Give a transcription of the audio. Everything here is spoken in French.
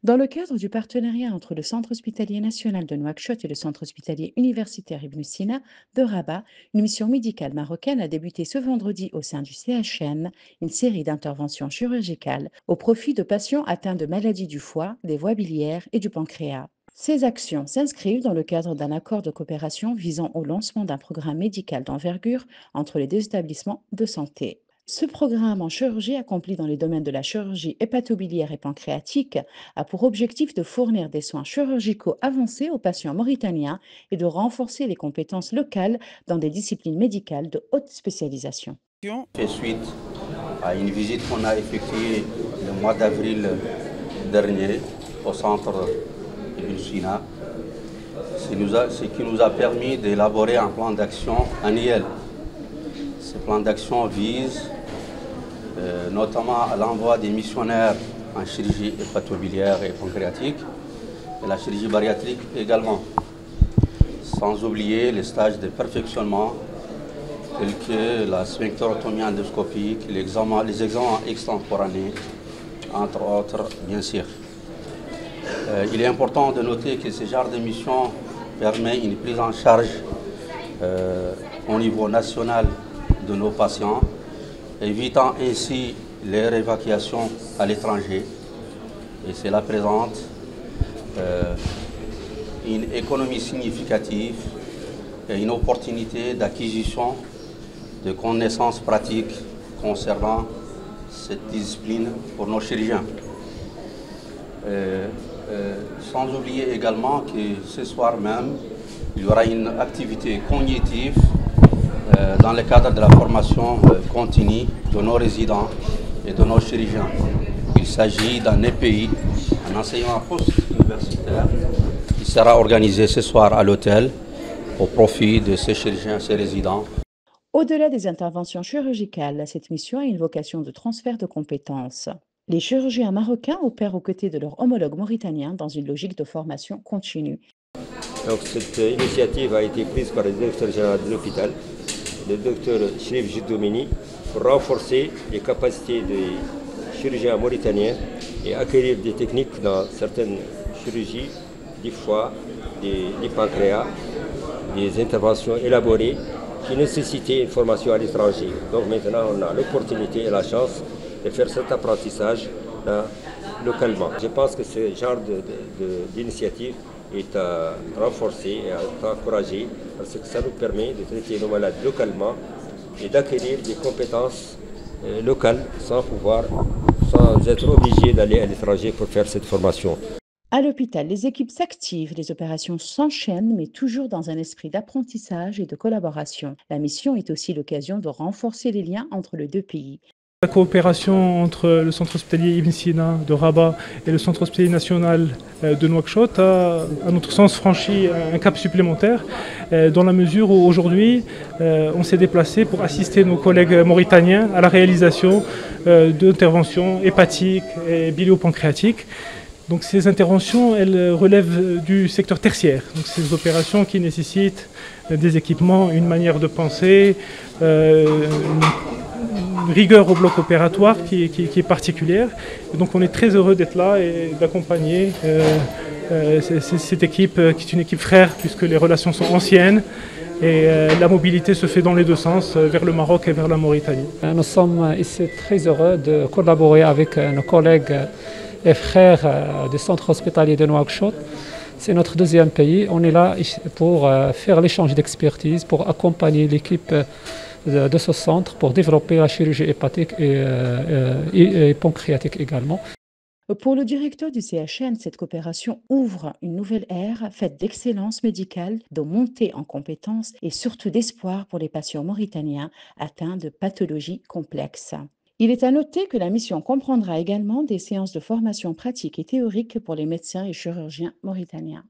Dans le cadre du partenariat entre le Centre hospitalier national de Nouakchott et le Centre hospitalier universitaire Ibn Sina de Rabat, une mission médicale marocaine a débuté ce vendredi au sein du CHN une série d'interventions chirurgicales au profit de patients atteints de maladies du foie, des voies biliaires et du pancréas. Ces actions s'inscrivent dans le cadre d'un accord de coopération visant au lancement d'un programme médical d'envergure entre les deux établissements de santé. Ce programme en chirurgie accompli dans les domaines de la chirurgie hépatobiliaire et pancréatique a pour objectif de fournir des soins chirurgicaux avancés aux patients mauritaniens et de renforcer les compétences locales dans des disciplines médicales de haute spécialisation. Fait suite à une visite qu'on a effectuée le mois d'avril dernier au centre Ibn Sina, ce qui nous a permis d'élaborer un plan d'action annuel. Ce plan d'action vise notamment à l'envoi des missionnaires en chirurgie hépatobiliaire et pancréatique et la chirurgie bariatrique également, sans oublier les stages de perfectionnement tels que la sphinctérotomie endoscopique, les examens extemporanés, entre autres, bien sûr. Il est important de noter que ce genre de mission permet une prise en charge au niveau national de nos patients, évitant ainsi leur évacuation à l'étranger. Et cela présente une économie significative et une opportunité d'acquisition de connaissances pratiques concernant cette discipline pour nos chirurgiens. Sans oublier également que ce soir même, il y aura une activité cognitive dans le cadre de la formation continue de nos résidents et de nos chirurgiens. Il s'agit d'un EPI, un enseignement post-universitaire, qui sera organisé ce soir à l'hôtel au profit de ces chirurgiens, ces résidents. Au-delà des interventions chirurgicales, cette mission a une vocation de transfert de compétences. Les chirurgiens marocains opèrent aux côtés de leurs homologues mauritaniens dans une logique de formation continue. Donc cette initiative a été prise par le directeur général de l'hôpital, le docteur Chérif Jiddoumini, pour renforcer les capacités des chirurgiens mauritaniens et acquérir des techniques dans certaines chirurgies, du foie, du pancréas, des interventions élaborées qui nécessitaient une formation à l'étranger. Donc maintenant, on a l'opportunité et la chance de faire cet apprentissage localement. Je pense que ce genre d'initiative est à renforcer et à encourager parce que ça nous permet de traiter nos malades localement et d'acquérir des compétences locales sans être obligé d'aller à l'étranger pour faire cette formation. À l'hôpital, les équipes s'activent, les opérations s'enchaînent, mais toujours dans un esprit d'apprentissage et de collaboration. La mission est aussi l'occasion de renforcer les liens entre les deux pays. La coopération entre le centre hospitalier Ibn Sina de Rabat et le centre hospitalier national de Nouakchott a, à notre sens, franchi un cap supplémentaire dans la mesure où aujourd'hui on s'est déplacé pour assister nos collègues mauritaniens à la réalisation d'interventions hépatiques et biliopancréatiques. Donc ces interventions, elles relèvent du secteur tertiaire. Donc ces opérations qui nécessitent des équipements, une manière de penser, une rigueur au bloc opératoire qui est particulière. Et donc on est très heureux d'être là et d'accompagner cette équipe qui est une équipe frère puisque les relations sont anciennes. Et la mobilité se fait dans les deux sens, vers le Maroc et vers la Mauritanie. Nous sommes ici très heureux de collaborer avec nos collègues et frères du centre hospitalier de Nouakchott. C'est notre deuxième pays. On est là pour faire l'échange d'expertise, pour accompagner l'équipe de ce centre, pour développer la chirurgie hépatique et pancréatique également. Pour le directeur du CHN, cette coopération ouvre une nouvelle ère faite d'excellence médicale, de montée en compétences et surtout d'espoir pour les patients mauritaniens atteints de pathologies complexes. Il est à noter que la mission comprendra également des séances de formation pratique et théorique pour les médecins et chirurgiens mauritaniens.